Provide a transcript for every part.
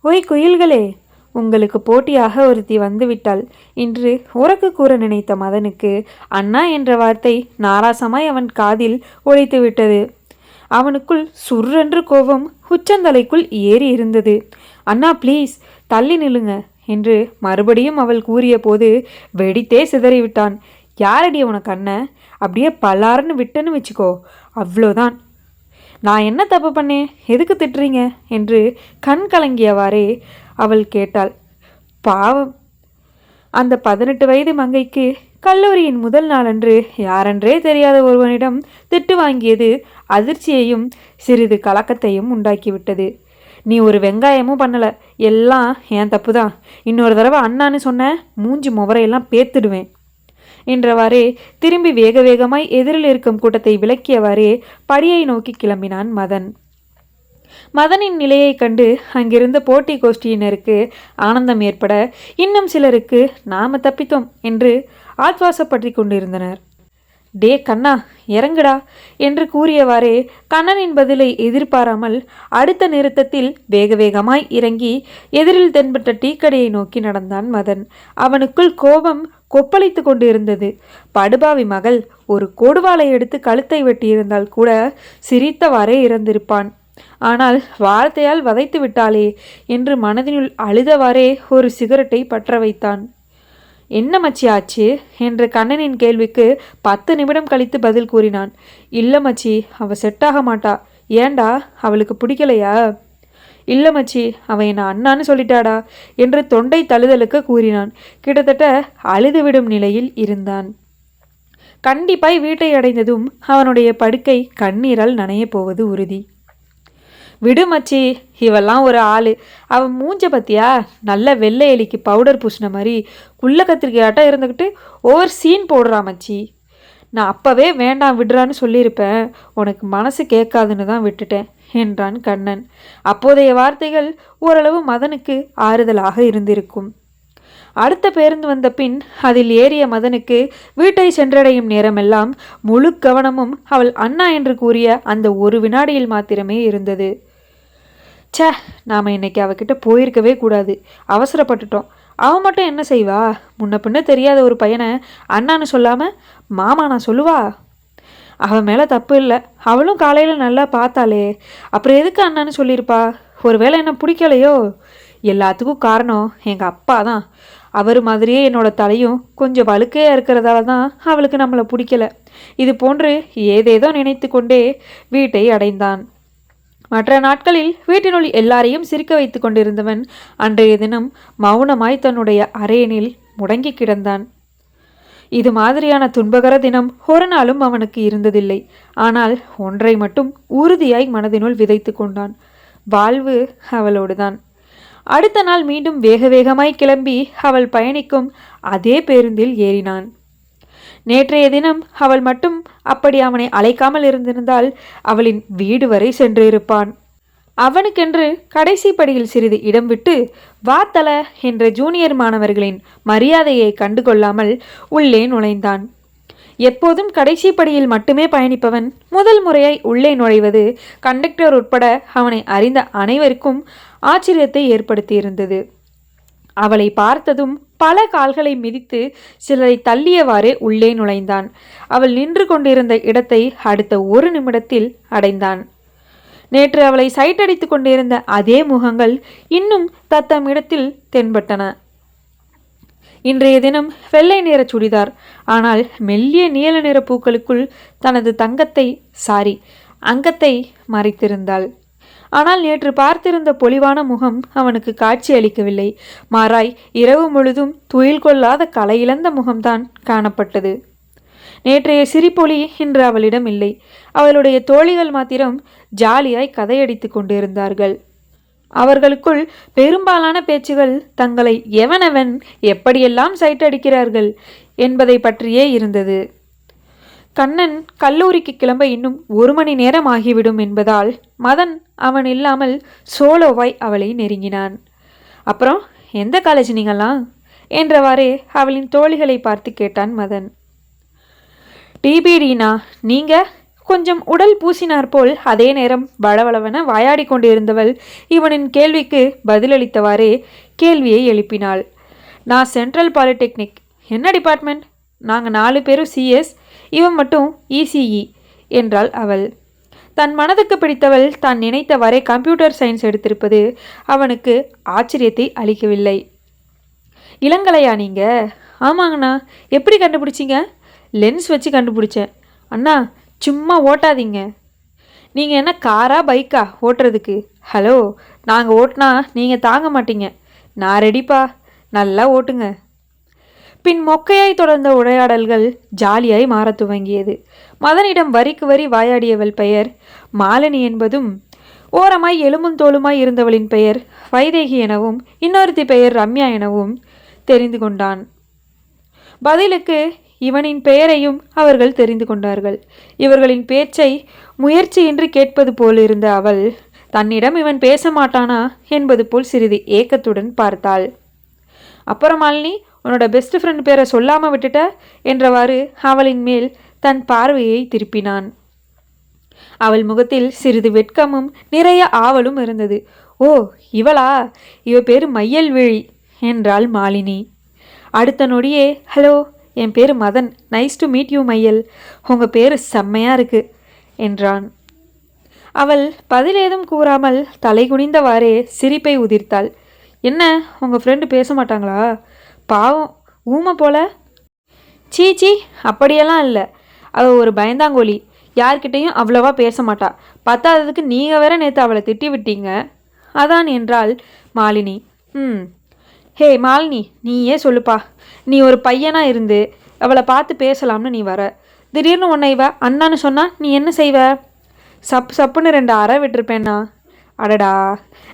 ஓய் குயில்களே, உங்களுக்கு போட்டியாக ஒருத்தி வந்துவிட்டாள். இன்று உறக்கு கூற நினைத்த மதனுக்கு அண்ணா என்ற வார்த்தை நாராசமாய் அவன் காதில் ஒலித்துவிட்டது. அவனுக்குள் சுர்ரென்று கோபம் உச்சந்தலைக்குள் ஏறி இருந்தது. அண்ணா ப்ளீஸ் தள்ளி நில்லுங்க என்று மறுபடியும் அவள் கூறிய போது வெடித்தே சிதறிவிட்டான். யாரடி உனக்கு அண்ணன்? அப்படியே பல்லாருன்னு விட்டேன்னு வச்சுக்கோ, அவ்வளோதான். நான் என்ன தப்பு பண்ணேன், எதுக்கு திட்டுறீங்க என்று கண் கலங்கியவாறே அவள் கேட்டாள். பாவம், அந்த 18 வயது மங்கைக்கு கல்லூரியின் முதல் நாளன்று யாரென்றே தெரியாத ஒருவனிடம் திட்டு வாங்கியது அதிர்ச்சியையும் சிறிது கலக்கத்தையும் உண்டாக்கிவிட்டது. நீ ஒரு வெங்காயமும் பண்ணலை, எல்லாம் என் தப்பு தான். இன்னொரு தடவை அண்ணான்னு சொன்ன மூஞ்சி முவரையெல்லாம் பேத்துடுவேன் என்றவாறே திரும்பி வேக வேகமாய் எதிரில் இருக்கும் கூட்டத்தை விலக்கியவாறே படியை நோக்கி கிளம்பினான் மதன். மதனின் நிலையை கண்டு அங்கிருந்த போட்டி கோஷ்டியினருக்கு ஆனந்தம் ஏற்பட, இன்னும் சிலருக்கு நாம தப்பித்தோம் என்று ஆத்வாசப்பற்றி கொண்டிருந்தனர். டே கண்ணா இறங்குடா என்று கூறியவாறே கண்ணனின் பதிலை எதிர்பாராமல் அடுத்த நிறுத்தத்தில் வேக வேகமாய் இறங்கி எதிரில் தென்பட்ட டீக்கடையை நோக்கி நடந்தான் மதன். அவனுக்குள் கோபம் கொப்பளித்து கொண்டு இருந்தது. படுபாவி மகள் ஒரு கொடுவாளை எடுத்து கழுத்தை வெட்டியிருந்தால் கூட சிரித்தவாறே இறந்திருப்பான். ஆனால் வார்த்தையால் வதைத்து விட்டாளே என்று மனதினுள் அழுதவாறே ஒரு சிகரெட்டை பற்ற வைத்தான். என்ன மச்சி ஆச்சு என்ற கண்ணனின் கேள்விக்கு 10 நிமிடம் கழித்து பதில் கூறினான். இல்லை மச்சி, அவள் செட்டாக மாட்டா. ஏண்டா, அவளுக்கு பிடிக்கலையா? இல்லை மச்சி, அவன் என்னை அண்ணான்னு சொல்லிட்டாடா என்று தொண்டை தழுதலுக்கு கூறினான். கிட்டத்தட்ட அழுதுவிடும் நிலையில் இருந்தான். கண்டிப்பாய் வீட்டை அடைந்ததும் அவனுடைய படுக்கை கண்ணீரால் நனைய போவது உறுதி. விடு மச்சி, இவெல்லாம் ஒரு ஆள். அவன் மூஞ்ச பத்தியா, நல்ல வெள்ளை எலிக்கு பவுடர் பூசின மாதிரி குள்ள கத்திரிக்கையாட்டம் இருந்துக்கிட்டு ஓவர் சீன் போடுறா மச்சி. நான் அப்போவே வேண்டாம் விடுறான்னு சொல்லியிருப்பேன், உனக்கு மனசு கேட்காதுன்னு தான் விட்டுட்டேன் என்றான் கண்ணன். அப்போதைய வார்த்தைகள் ஓரளவு மதனுக்கு ஆறுதலாக இருந்திருக்கும். அடுத்த பேருந்து வந்த பின் அதில் ஏறிய மதனுக்கு வீட்டை சென்றடையும் நேரமெல்லாம் முழு கவனமும் அவள் அண்ணா என்று கூறிய அந்த ஒரு வினாடியில் மாத்திரமே இருந்தது. சே, நாம் இன்னைக்கு அவகிட்ட போயிருக்கவே கூடாது, அவசரப்பட்டுட்டோம். அவன் மட்டும் என்ன செய்வா? முன்ன பின்ன தெரியாத ஒரு பையனை அண்ணான்னு சொல்லாமல் மாமா நான் சொல்லுவா? அவன் மேலே தப்பு இல்லை, அவளும் காலையில் நல்லா பார்த்தாளே, அப்புறம் எதுக்கு அண்ணான்னு சொல்லியிருப்பா? ஒருவேளை என்ன பிடிக்கலையோ? எல்லாத்துக்கும் காரணம் எங்கள் அப்பா தான். அவர் மாதிரியே என்னோட தலையும் கொஞ்சம் வழுக்கையாக இருக்கிறதால தான் அவளுக்கு நம்மளை பிடிக்கல. இது போன்று ஏதேதோ நினைத்து கொண்டே வீட்டை அடைந்தான். மற்ற நாட்களில் வீட்டினுள் எல்லாரையும் சிரிக்க வைத்து கொண்டிருந்தவன் அன்றைய தினம் மௌனமாய் தன்னுடைய அறையனில் முடங்கி கிடந்தான். இது மாதிரியான துன்பகர தினம் ஒரு நாளும் அவனுக்கு இருந்ததில்லை. ஆனால் ஒன்றை மட்டும் உறுதியாய் மனதினுள் விதைத்து கொண்டான். வாழ்வு அவளோடுதான். அடுத்த நாள் மீண்டும் வேக வேகமாய் கிளம்பி அவள் பயணிக்கும் அதே பேருந்தில் ஏறினான். நேற்றைய தினம் அவள் மட்டும் அப்படி அவனை அழைக்காமல் இருந்திருந்தால் அவளின் வீடு வரை சென்றிருப்பான். அவனுக்கென்று கடைசி படியில் சிறிது இடம் விட்டு வாத்தல என்ற ஜூனியர் மாணவர்களின் மரியாதையை கண்டுகொள்ளாமல் உள்ளே நுழைந்தான். எப்போதும் கடைசி படியில் மட்டுமே பயணிப்பவன் முதல் முறையாய் உள்ளே நுழைவது கண்டக்டர் உட்பட அவனை அறிந்த அனைவருக்கும் ஆச்சரியத்தை ஏற்படுத்தியிருந்தது. அவளை பார்த்ததும் பல கால்களை மிதித்து சிலரை தள்ளியவாறே உள்ளே நுழைந்தான். அவள் நின்று கொண்டிருந்த இடத்தை அடுத்த ஒரு நிமிடத்தில் அடைந்தான். நேற்று அவளை சைட்டடித்து கொண்டிருந்த அதே முகங்கள் இன்னும் தத்தம் இடத்தில் தென்பட்டன. இன்றைய தினம் வெள்ளை நிற சுடிதார், ஆனால் மெல்லிய நீல நிற பூக்களுக்குள் தனது அங்கத்தை மறைத்திருந்தாள். ஆனால் நேற்று பார்த்திருந்த பொலிவான முகம் அவனுக்கு காட்சி அளிக்கவில்லை. மாறாய் இரவு முழுதும் துயில் கொள்ளாத கலையிழந்த முகம்தான் காணப்பட்டது. நேற்றைய சிரிப்பொலி இன்று அவளிடம் இல்லை. அவளுடைய தோழிகள் மாத்திரம் ஜாலியாய் கதையடித்து கொண்டிருந்தார்கள். அவர்களுக்குள் பெரும்பாலான பேச்சுகள் தங்களை எவனவன் எப்படியெல்லாம் சைட்டடிக்கிறார்கள் என்பதை பற்றியே இருந்தது. கண்ணன் கல்லூரிக்கு கிளம்ப இன்னும் 1 மணி நேரம் ஆகிவிடும் என்பதால் மதன் அவன் இல்லாமல் சோலோவாய் அவளை நெருங்கினான். அப்புறம் எந்த காலேஜ் நீங்களாம் என்றவாறே அவளின் தோழிகளை பார்த்து கேட்டான் மதன். டிபிடினா, நீங்க கொஞ்சம் உடல் பூசினார் போல் அதே நேரம் வளவளவென வாயாடி கொண்டிருந்தவள் இவனின் கேள்விக்கு பதிலளித்தவாறே கேள்வியை எழுப்பினாள். நான் சென்ட்ரல் பாலிடெக்னிக். என்ன டிபார்ட்மெண்ட்? நாங்கள் 4 பேரும் சிஎஸ், இவன் மட்டும் இசிஇ என்றாள் அவள். தன் மனதுக்கு பிடித்தவள் தான் நினைத்தவாறே கம்ப்யூட்டர் சயின்ஸ் எடுத்திருப்பது அவனுக்கு ஆச்சரியத்தை அளிக்கவில்லை. இளங்கலையா நீங்க? ஆமாங்கண்ணா. எப்படி கண்டுபிடிச்சிங்க? லென்ஸ் வச்சு கண்டுபிடிச்சேன். அண்ணா சும்மா ஓட்டாதீங்க. நீங்கள் என்ன காரா பைக்கா ஓட்டுறதுக்கு? ஹலோ, நாங்கள் ஓட்டினா நீங்கள் தாங்க மாட்டீங்க. நான் ரெடிப்பா, நல்லா ஓட்டுங்க. பின் மொக்கையாய் தொடர்ந்த உரையாடல்கள் ஜாலியாய் மாற துவங்கியது. மதனிடம் வரிக்கு வரி வாயாடியவள் பெயர் மாலினி என்பதும், ஓரமாய் எலும்பும் தோலுமாய் இருந்தவளின் பெயர் வைதேகி எனவும், இன்னொருத்தி பெயர் ரம்யா எனவும் தெரிந்து கொண்டான். பதிலுக்கு இவனின் பெயரையும் அவர்கள் தெரிந்து கொண்டார்கள். இவர்களின் பேச்சை முயற்சியின்றி கேட்பது போலிருந்த அவள் தன்னிடம் இவன் பேச மாட்டானா என்பது போல் சிறிது ஏக்கத்துடன் பார்த்தாள். அப்புறம் மாலினி, உன்னோட பெஸ்ட் ஃப்ரெண்ட் பேரை சொல்லாமல் விட்டுட்ட என்றவாறு அவளின் மேல் தன் பார்வையை திருப்பினான். அவள் முகத்தில் சிறிது வெட்கமும் நிறைய ஆவலும் இருந்தது. ஓ, இவளா? இவ பேரு மையல்விழி என்றாள் மாலினி. அடுத்த நொடியே, ஹலோ, என் பேர் Madan, nice to meet you மையல், உங்கள் பேர் செம்மையாக இருக்கு என்றான். அவள் பதில் ஏதும் கூறாமல் தலை குனிந்தவாறே சிரிப்பை உதிர்த்தாள். என்ன, உங்கள் ஃப்ரெண்டு பேச மாட்டாங்களா? பாவம், ஊமை போல. சீச்சி, அப்படியெல்லாம் இல்லை. அவள் ஒரு பயந்தாங்கோலி, யார்கிட்டையும் அவ்வளவா பேச மாட்டா. பத்தாததுக்கு நீங்கள் வேற நேற்று அவளை திட்டி விட்டீங்க, அதான் என்றாள் மாலினி. ஹே மாலினி, நீயே சொல்லுப்பா. நீ ஒரு பையனாக இருந்து அவளை பார்த்து பேசலாம்னு நீ வர, திடீர்னு உன்னை இவ அண்ணான்னு சொன்னால் நீ என்ன செய்வ? சப்புன்னு 2 அறை விட்டுருப்பேன்னா. அடடா,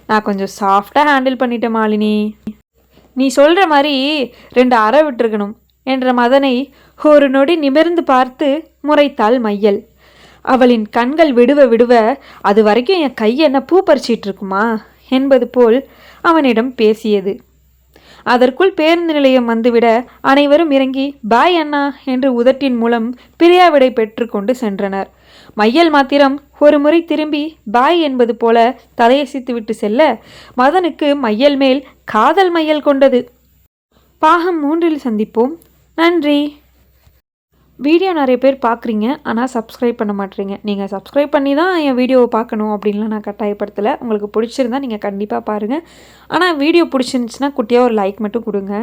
நான் கொஞ்சம் சாஃப்டாக ஹேண்டில் பண்ணிட்டேன் மாலினி. நீ சொல்கிற மாதிரி 2 அறை விட்டுருக்கணும் என்ற மதனை ஒரு நொடி நிமிர்ந்து பார்த்து முறைத்தாள் மையல். அவளின் கண்கள் விடுவ அது வரைக்கும் என் கை என்ன பூ பறிச்சிட்டு இருக்குமா என்பது போல் அவனிடம் பேசியது. அதற்குள் பேருந்து நிலையம் வந்துவிட அனைவரும் இறங்கி பாய் அண்ணா என்று உதட்டின் மூலம் பிரியாவிடை பெற்று கொண்டு சென்றனர். மையல் மாத்திரம் ஒரு முறை திரும்பி பாய் என்பது போல தலையசித்துவிட்டு செல்ல மதனுக்கு மையல் மேல் காதல் மையல் கொண்டது. பாகம் 3 சந்திப்போம். நன்றி. வீடியோ நிறைய பேர் பார்க்குறீங்க, ஆனால் சப்ஸ்கிரைப் பண்ண மாட்டேறீங்க. நீங்கள் சப்ஸ்கிரைப் பண்ணி தான் என் வீடியோவை பார்க்கணும் அப்படின்லாம் நான் கட்டாயப்படுத்தலை. உங்களுக்கு பிடிச்சிருந்தா நீங்கள் கண்டிப்பாக பாருங்கள். ஆனால் வீடியோ பிடிச்சிருந்துச்சுன்னா குட்டியாக ஒரு லைக் மட்டும் கொடுங்க.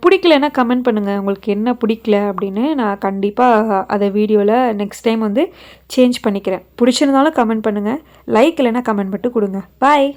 பிடிக்கலன்னா கமெண்ட் பண்ணுங்கள், உங்களுக்கு என்ன பிடிக்கல அப்படின்னு. நான் கண்டிப்பாக அதை வீடியோவில் நெக்ஸ்ட் டைம் சேஞ்ச் பண்ணிக்கிறேன். பிடிச்சிருந்தாலும் கமெண்ட் பண்ணுங்கள், லைக் இல்லைன்னா கமெண்ட் மட்டும் கொடுங்க. பாய்.